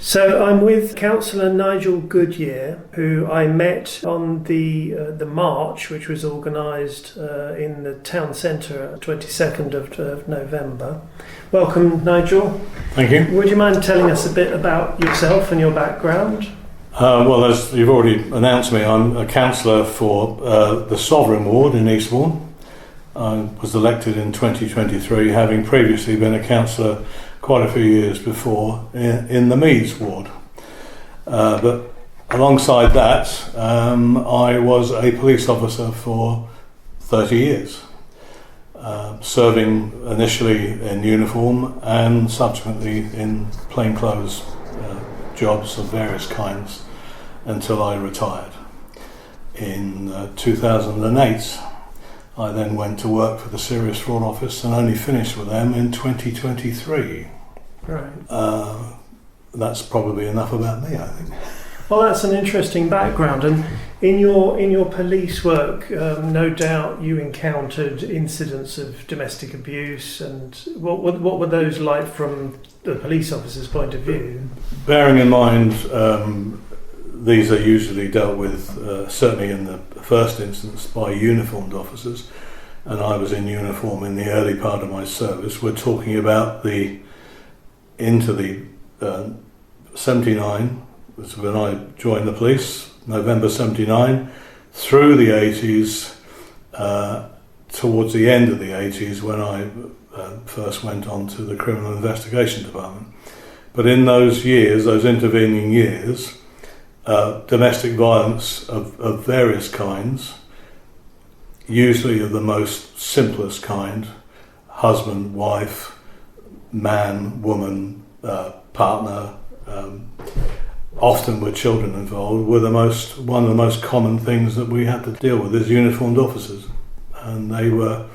So I'm with Cllr Nigel Goodyear, who I met on the march, which was organised in the town centre, 22nd of November. Welcome, Nigel. Thank you. Would you mind telling us a bit about yourself and your background? Well, as you've already announced me, I'm a councillor for the Sovereign Ward in Eastbourne. I was elected in 2023, having previously been a councillor quite a few years before in the Meads Ward. But alongside that, I was a police officer for 30 years, serving initially in uniform and subsequently in plainclothes jobs of various kinds until I retired. In 2008, I then went to work for the Serious Fraud Office and only finished with them in 2023. Right. That's probably enough about me, I think. Well, that's an interesting background. And in your police work, no doubt you encountered incidents of domestic abuse. And what were those like from the police officer's point of view? Bearing in mind, these are usually dealt with, certainly in the first instance, by uniformed officers, and I was in uniform in the early part of my service. We're talking about into the 79, was when I joined the police, November 79, through the 80s, towards the end of the 80s when I first went on to the Criminal Investigation Department. But in those years, those intervening years, domestic violence of various kinds, usually of the most simplest kind, husband, wife, man, woman, partner, often with children involved, were one of the most common things that we had to deal with as uniformed officers. And they were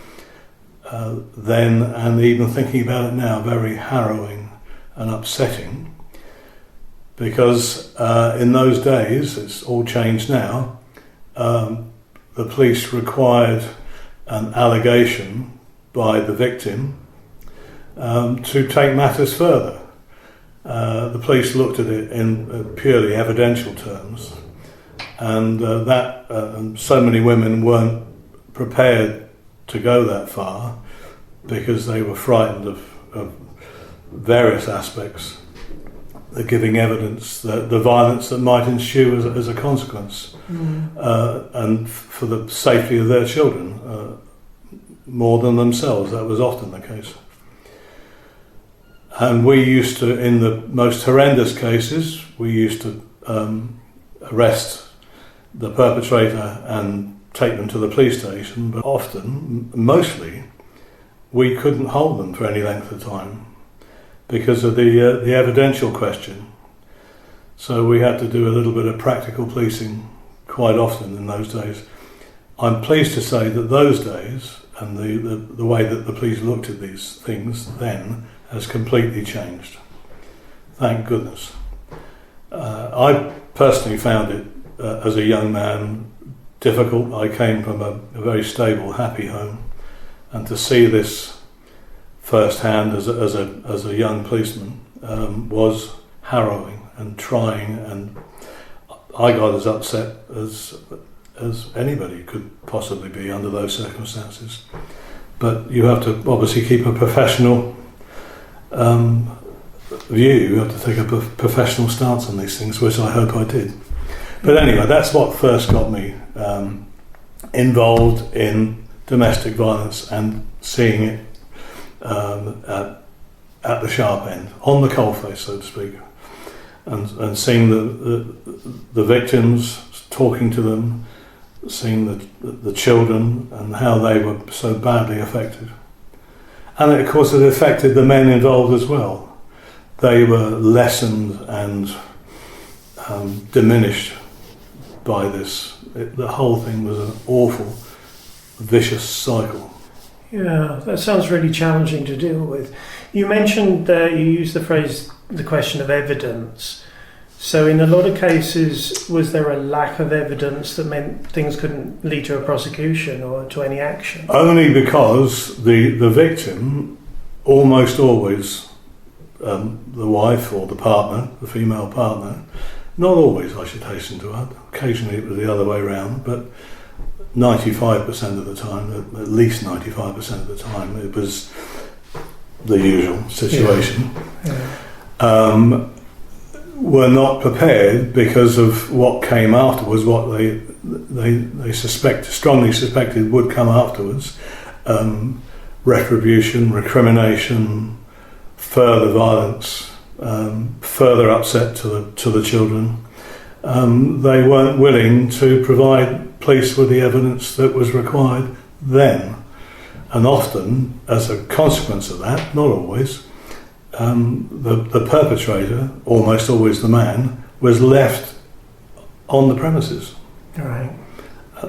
then, and even thinking about it now, very harrowing and upsetting. Because in those days, it's all changed now, the police required an allegation by the victim to take matters further. The police looked at it in purely evidential terms, and so many women weren't prepared to go that far because they were frightened of various aspects. They're giving evidence that the violence that might ensue as a consequence, and for the safety of their children, more than themselves. That was often the case. And we used to, in the most horrendous cases, we used to arrest the perpetrator and take them to the police station, but often, mostly, we couldn't hold them for any length of time because of the evidential question. So we had to do a little bit of practical policing quite often in those days. I'm pleased to say that those days and the way that the police looked at these things then has completely changed. Thank goodness. I personally found it as a young man difficult. I came from a very stable, happy home, and to see this firsthand as a young policeman was harrowing and trying, and I got as upset as anybody could possibly be under those circumstances. But you have to obviously keep a professional view. You have to take a professional stance on these things, which I hope I did. But anyway, that's what first got me involved in domestic violence and seeing it at the sharp end, on the coalface, so to speak, and seeing the victims, talking to them, seeing the children and how they were so badly affected. And of course it affected the men involved as well. They were lessened and diminished by this. The whole thing was an awful, vicious cycle. Yeah, that sounds really challenging to deal with. You mentioned that you used the question of evidence. So in a lot of cases, was there a lack of evidence that meant things couldn't lead to a prosecution or to any action? Only because the victim almost always the wife or the partner, the female partner. Not always, I should hasten to add. Occasionally it was the other way around, but 95% of the time, at least 95% of the time, it was the usual situation. Yeah. Were not prepared because of what came afterwards, what they strongly suspected would come afterwards. Retribution, recrimination, further violence, further upset to the children. They weren't willing to provide police with the evidence that was required then. And often, as a consequence of that, not always, the perpetrator, almost always the man, was left on the premises. Right.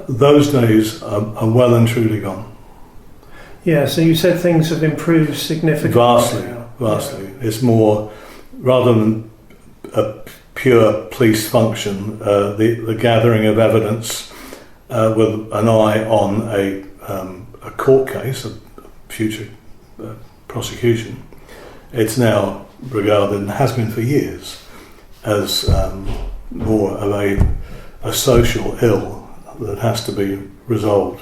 Those days are well and truly gone. Yeah, so you said things have improved significantly. Vastly. Yeah. It's more, rather than a pure police function, the gathering of evidence with an eye on a court case, a future prosecution. It's now regarded, and has been for years, as more of a social ill that has to be resolved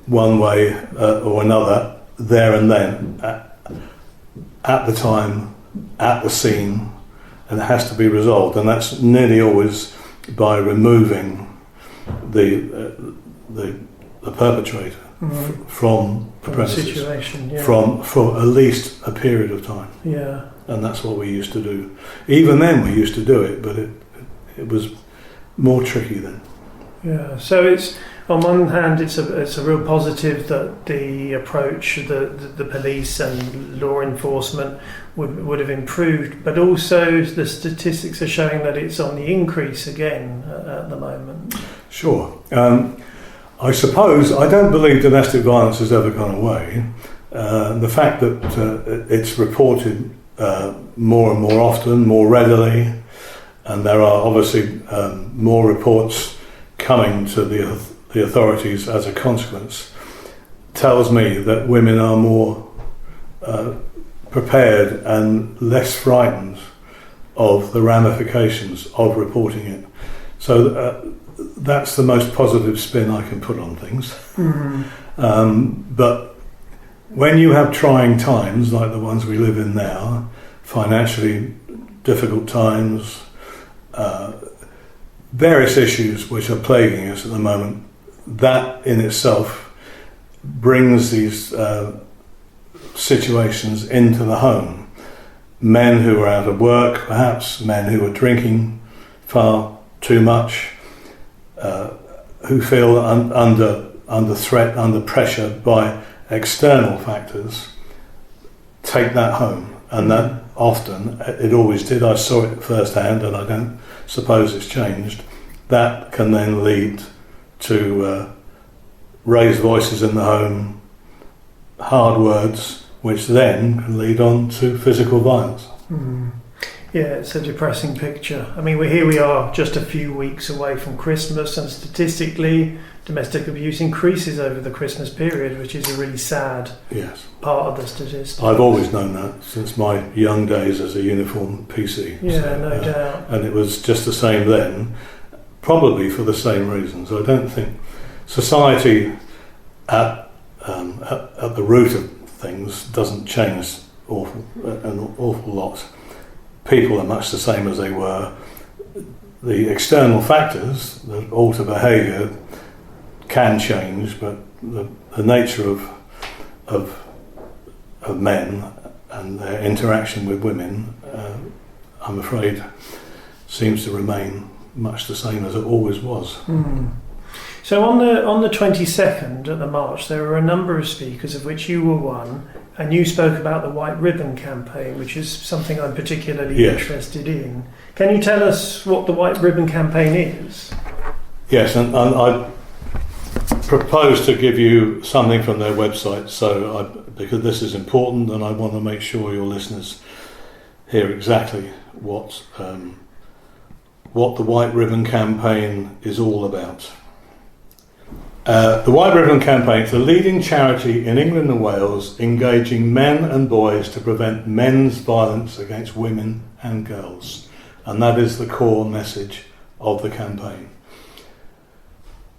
one way or another, there and then, at the time, at the scene, and it has to be resolved. And that's nearly always by removing the perpetrator from the premises, situation, yeah. for at least a period of time. Yeah. And that's what we used to do. Even then we used to do it, but it was more tricky then. Yeah. So it's, on one hand, it's a real positive that the approach, the police and law enforcement would have improved, but also the statistics are showing that it's on the increase again at the moment. Sure. I suppose, I don't believe domestic violence has ever gone away. The fact that it's reported more and more often, more readily, and there are obviously more reports coming to the authorities as a consequence, tells me that women are more prepared and less frightened of the ramifications of reporting it. So that's the most positive spin I can put on things. But when you have trying times like the ones we live in now, financially difficult times, various issues which are plaguing us at the moment, that in itself brings these situations into the home. Men who are out of work, perhaps, men who are drinking far too much, who feel under threat, under pressure by external factors, take that home. And that often, it always did, I saw it firsthand, and I don't suppose it's changed. That can then lead to raised voices in the home, hard words, which then can lead on to physical violence. Yeah, it's a depressing picture. I mean, we are just a few weeks away from Christmas, and statistically, domestic abuse increases over the Christmas period, which is a really sad part of the statistics. I've always known that since my young days as a uniformed PC. Yeah, no doubt. And it was just the same then, probably for the same reasons. I don't think society at the root of things doesn't change an awful lot. People are much the same as they were. The external factors that alter behaviour can change, but the nature of men and their interaction with women, I'm afraid, seems to remain much the same as it always was. So on the 22nd at the march, there were a number of speakers, of which you were one, and you spoke about the White Ribbon campaign, which is something I'm particularly interested in. Can you tell us what the White Ribbon campaign is? Yes, and I propose to give you something from their website, because this is important, and I want to make sure your listeners hear exactly what the White Ribbon campaign is all about. The White Ribbon Campaign is the leading charity in England and Wales engaging men and boys to prevent men's violence against women and girls. And that is the core message of the campaign.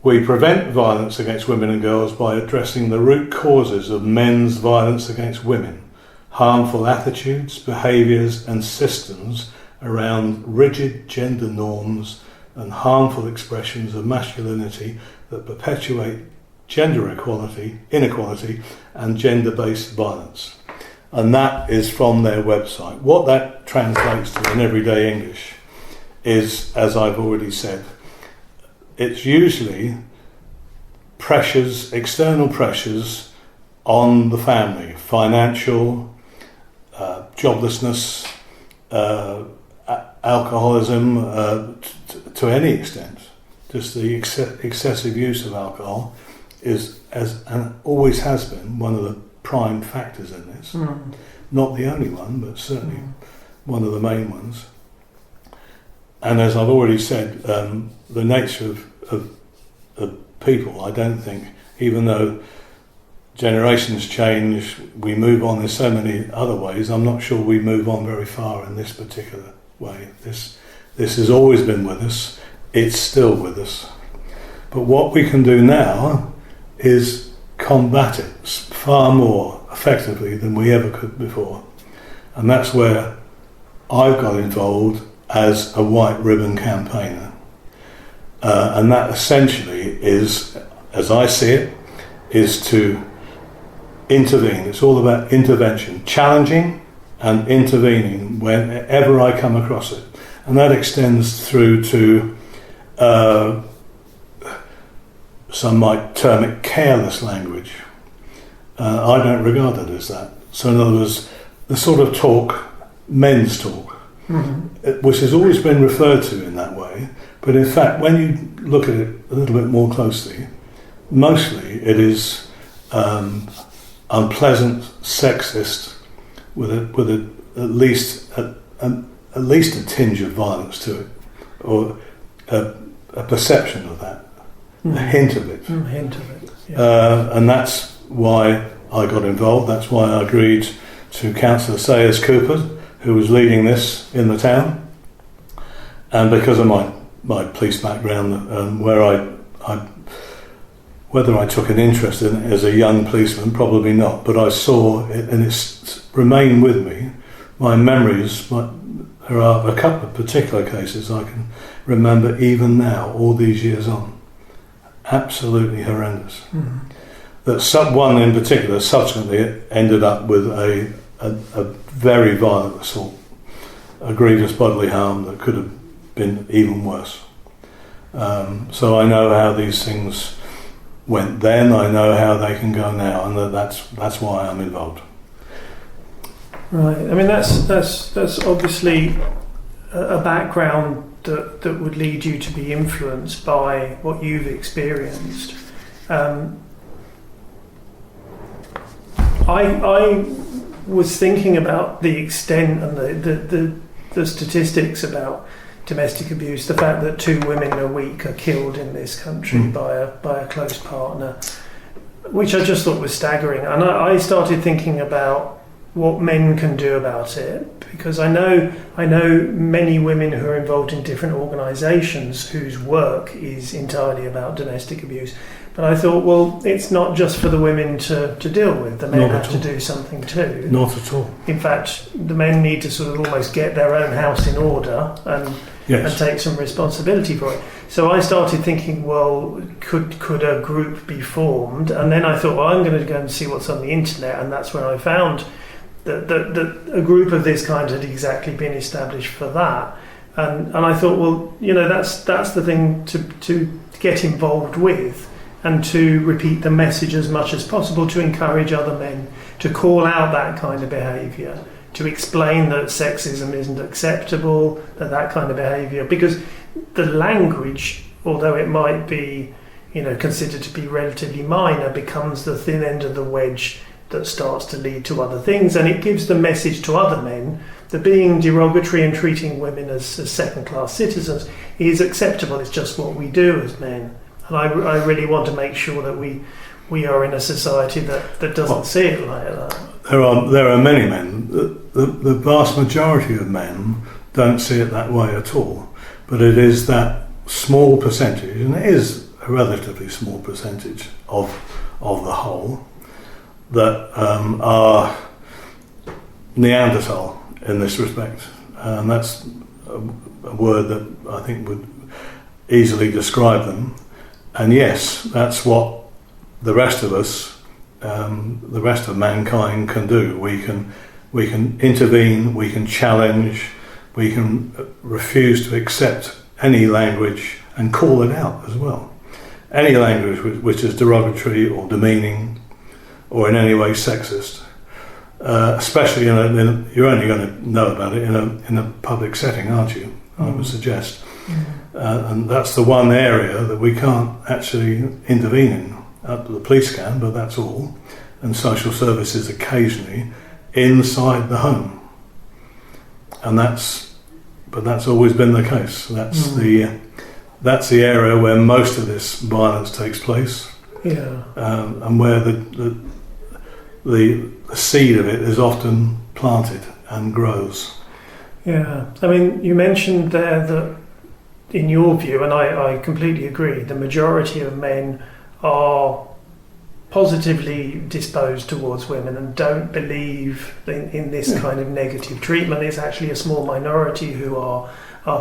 We prevent violence against women and girls by addressing the root causes of men's violence against women, harmful attitudes, behaviours and systems around rigid gender norms and harmful expressions of masculinity that perpetuate gender inequality and gender-based violence. And that is from their website. What that translates to in everyday English is, as I've already said, it's usually pressures, external pressures on the family, financial, joblessness, alcoholism, to any extent. Just the excessive use of alcohol is, and always has been, one of the prime factors in this. Not the only one, but certainly one of the main ones. And as I've already said, the nature of people, I don't think, even though generations change, we move on in so many other ways, I'm not sure we move on very far in this particular way. This has always been with us, it's still with us. But what we can do now is combat it far more effectively than we ever could before. And that's where I've got involved as a White Ribbon campaigner. And that essentially is, as I see it, is to intervene. It's all about intervention, challenging and intervening whenever I come across it. And that extends through to, some might term it careless language. I don't regard it as that. So in other words, the sort of talk, men's talk, which has always been referred to in that way, but in fact when you look at it a little bit more closely, mostly it is unpleasant, sexist, with at least a tinge of violence to it, or a perception of that, a hint of it. Yeah. And that's why I got involved. That's why I agreed to Councillor Sayers Cooper, who was leading this in the town, and because of my police background, whether I took an interest in it as a young policeman, probably not, but I saw it and it's remained with me. My memories, there are a couple of particular cases I can remember even now, all these years on. Absolutely horrendous. That one in particular subsequently ended up with a very violent assault, a grievous bodily harm that could have been even worse. So I know how these things went then, I know how they can go now, and that's why I'm involved. Right. I mean, that's obviously a background that would lead you to be influenced by what you've experienced. I was thinking about the extent and the statistics about domestic abuse, the fact that 2 women a week are killed in this country by a close partner, which I just thought was staggering. And I started thinking about what men can do about it, because I know many women who are involved in different organisations whose work is entirely about domestic abuse. But I thought, well, it's not just for the women to deal with. The men have to do something too. Not at all. In fact, the men need to sort of almost get their own house in order and take some responsibility for it. So I started thinking, well, could a group be formed? And then I thought, well, I'm going to go and see what's on the internet, and that's when I found that a group of this kind had exactly been established for that. And I thought, well, that's the thing to get involved with, and to repeat the message as much as possible, to encourage other men to call out that kind of behaviour, to explain that sexism isn't acceptable, that kind of behaviour, because the language, although it might be considered to be relatively minor, becomes the thin end of the wedge that starts to lead to other things, and it gives the message to other men that being derogatory and treating women as second-class citizens is acceptable. It's just what we do as men. And I really want to make sure that we are in a society that doesn't see it like that. There are many men. The vast majority of men don't see it that way at all. But it is that small percentage, and it is a relatively small percentage of the whole, that are Neanderthal in this respect. And that's a word that I think would easily describe them. And yes, that's what the rest of us, the rest of mankind can do. We can intervene, we can challenge, we can refuse to accept any language and call it out as well. Any language which is derogatory or demeaning or in any way sexist, especially you're only going to know about it in a public setting, aren't you? I would suggest. And that's the one area that we can't actually intervene in. The police can, but that's all. And social services occasionally inside the home. And that's always been the case. That's the area where most of this violence takes place. Yeah. And where the seed of it is often planted and grows. Yeah. I mean, you mentioned there that, in your view, and I completely agree, the majority of men are positively disposed towards women and don't believe in this kind of negative treatment. It's actually a small minority who are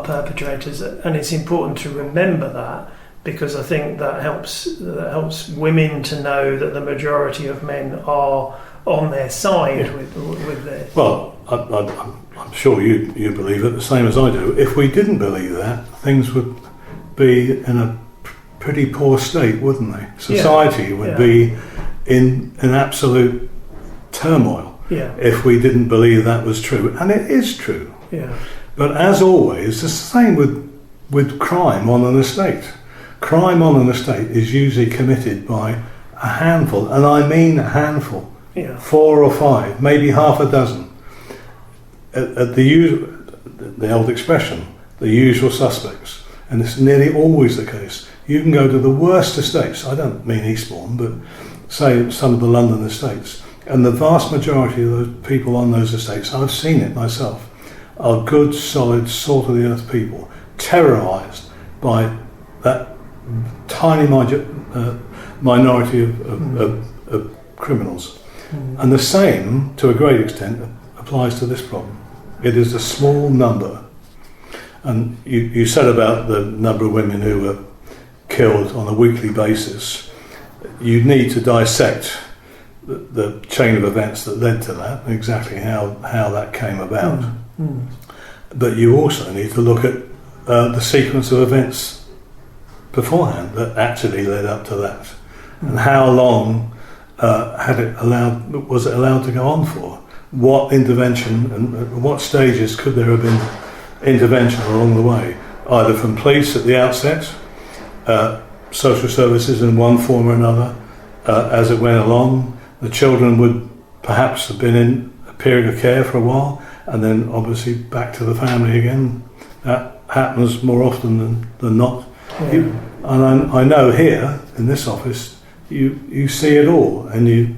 perpetrators, and it's important to remember that, because I think that helps women to know that the majority of men are on their side with this. Well, I'm sure you believe it the same as I do. If we didn't believe that, things would be in a pretty poor state, wouldn't they? Society would be in absolute turmoil if we didn't believe that was true. And it is true. Yeah. But as always, it's the same with crime on an estate. Crime on an estate is usually committed by a handful, and I mean a handful. 4 or 5, maybe half a dozen. At the old expression, the usual suspects, and it's nearly always the case. You can go to the worst estates, I don't mean Eastbourne, but say some of the London estates, and the vast majority of those people on those estates, I've seen it myself, are good, solid, salt-of-the-earth people, terrorised by that tiny minority of criminals. And the same, to a great extent, applies to this problem. It is a small number. And you said about the number of women who were killed on a weekly basis. You need to dissect the chain of events that led to that, exactly how that came about. But you also need to look at the sequence of events beforehand that actually led up to that, and how long was it allowed to go on for? What intervention and what stages could there have been intervention along the way, either from police at the outset, social services in one form or another, as it went along. The children would perhaps have been in a period of care for a while, and then obviously back to the family again. That happens more often than not. And I know here in this office you see it all, and you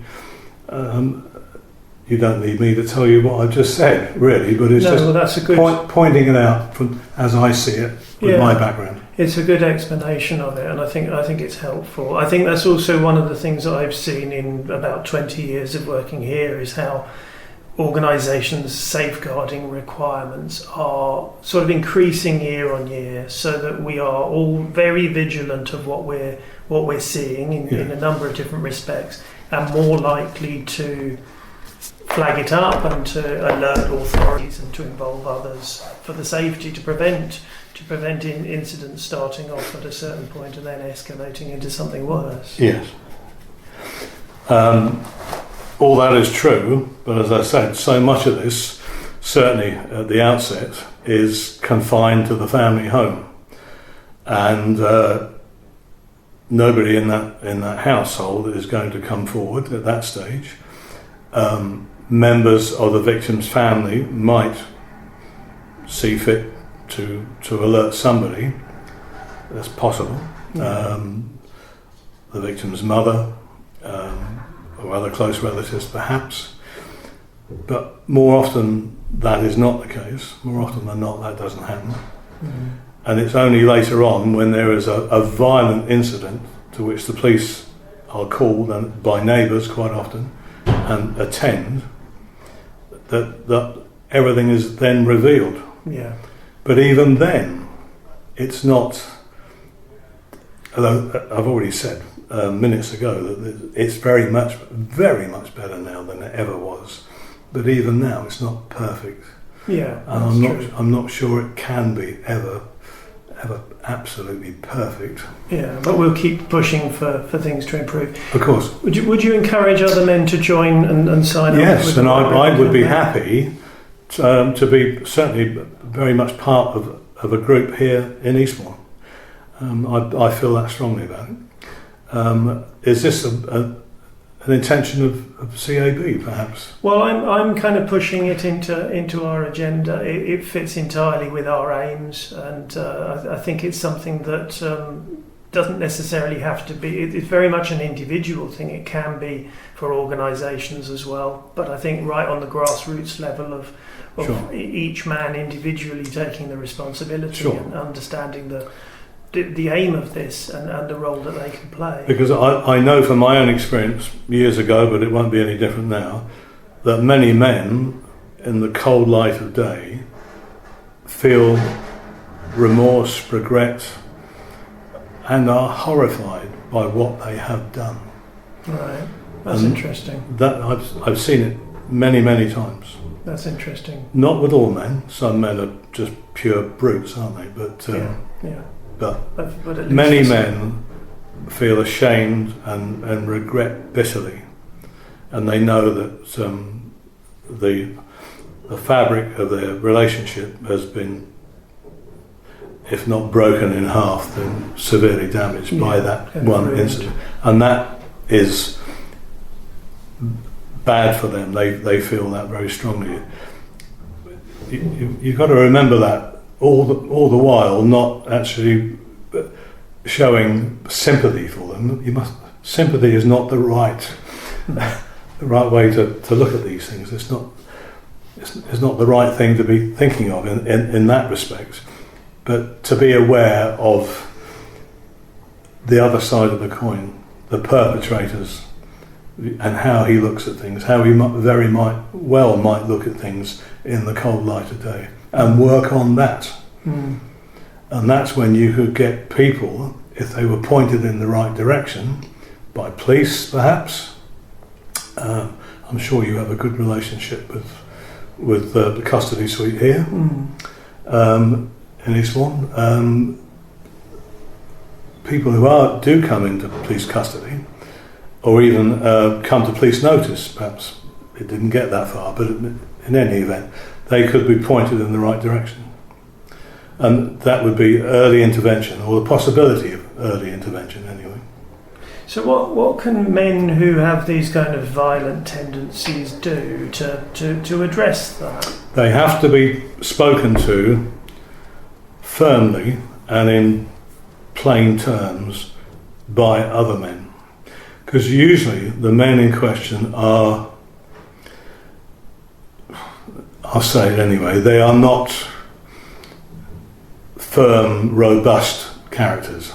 don't need me to tell you what I've just said, really, but it's that's a good pointing it out from as I see it with my background. It's a good explanation of it, and I think it's helpful. I think that's also one of the things that I've seen in about 20 years of working here, is how organisations' safeguarding requirements are sort of increasing year on year, so that we are all very vigilant of what we're seeing in a number of different respects, and more likely to flag it up and to alert authorities and to involve others for the safety, to prevent incidents starting off at a certain point and then escalating into something worse. Yes. All that is true, but as I said, so much of this, certainly at the outset, is confined to the family home, and nobody in that household is going to come forward at that stage. Members of the victim's family might see fit to alert somebody. That's possible, the victim's mother, or other close relatives perhaps. But more often that is not the case. More often than not that doesn't happen. Mm-hmm. And it's only later on when there is a violent incident to which the police are called, and by neighbours quite often, and attend, that everything is then revealed. Yeah. But even then, it's not, although I've already said minutes ago that it's very much better now than it ever was. But even now, it's not perfect. Yeah, and I'm not sure it can be ever absolutely perfect. Yeah, but we'll keep pushing for things to improve. Of course. Would you encourage other men to join and sign up? Yes, and I would be happy to be certainly very much part of a group here in Eastbourne. I feel that strongly about it. Is this an intention of CAB, perhaps? Well, I'm kind of pushing it into our agenda. It fits entirely with our aims, and I think it's something that doesn't necessarily have to be. It's very much an individual thing. It can be for organisations as well, but I think right on the grassroots level of Sure. each man individually taking the responsibility Sure. and understanding the aim of this and the role that they can play. Because I know from my own experience years ago, but it won't be any different now, that many men in the cold light of day feel remorse, regret, and are horrified by what they have done. Right, that's interesting. That I've seen it many times. That's interesting. Not with all men. Some men are just pure brutes, aren't they? But yeah. But at least many men feel ashamed and regret bitterly, and they know that the fabric of their relationship has been, if not broken in half, then severely damaged by that one incident, and that is bad for them. They feel that very strongly. You've got to remember that. All the while, not actually showing sympathy for them. Sympathy is not the right way to look at these things. It's not the right thing to be thinking of in that respect. But to be aware of the other side of the coin, the perpetrators, and how he looks at things, how he might look at things in the cold light of day, and work on that. Mm. And that's when you could get people, if they were pointed in the right direction, by police perhaps. I'm sure you have a good relationship with the custody suite here in Eastbourne. People who do come into police custody, or even come to police notice, perhaps it didn't get that far, but in any event, they could be pointed in the right direction. And that would be early intervention, or the possibility of early intervention anyway. So what can men who have these kind of violent tendencies do to address that? They have to be spoken to firmly and in plain terms by other men. Because usually the men in question are, I'll say it anyway, they are not firm, robust characters.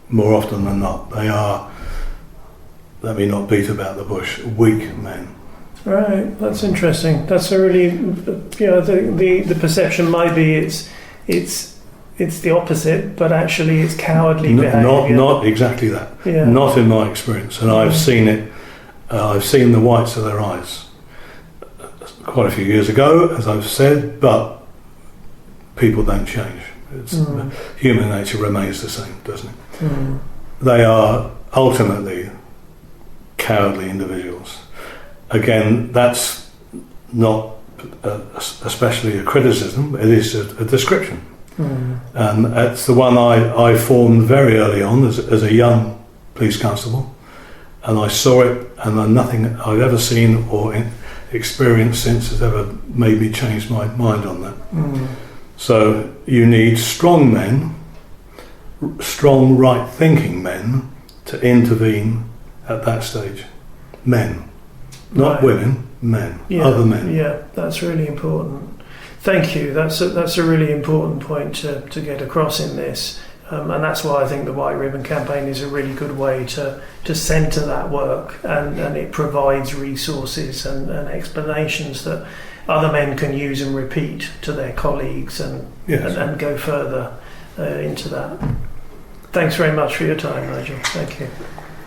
More often than not, they are, let me not beat about the bush, weak men. Right, that's interesting. That's a really, the perception might be it's the opposite, but actually it's cowardly behaviour. Not exactly that. Yeah. Not in my experience, and I've seen it. I've seen the whites of their eyes quite a few years ago, as I've said, but people don't change. Human nature remains the same, doesn't it? They are ultimately cowardly individuals. Again, that's not especially a criticism, it is a description. And it's the one I formed very early on as a young police constable, and I saw it, and nothing I've ever seen or experienced since has ever made me change my mind on that. So you need strong men strong, right-thinking men to intervene at that stage. Men, not Right. women, men, Yeah, other men. Yeah, that's really important. Thank you. That's a really important point to get across in this. And that's why I think the White Ribbon Campaign is a really good way to centre that work, and it provides resources and explanations that other men can use and repeat to their colleagues and go further into that. Thanks very much for your time, Nigel. Thank you.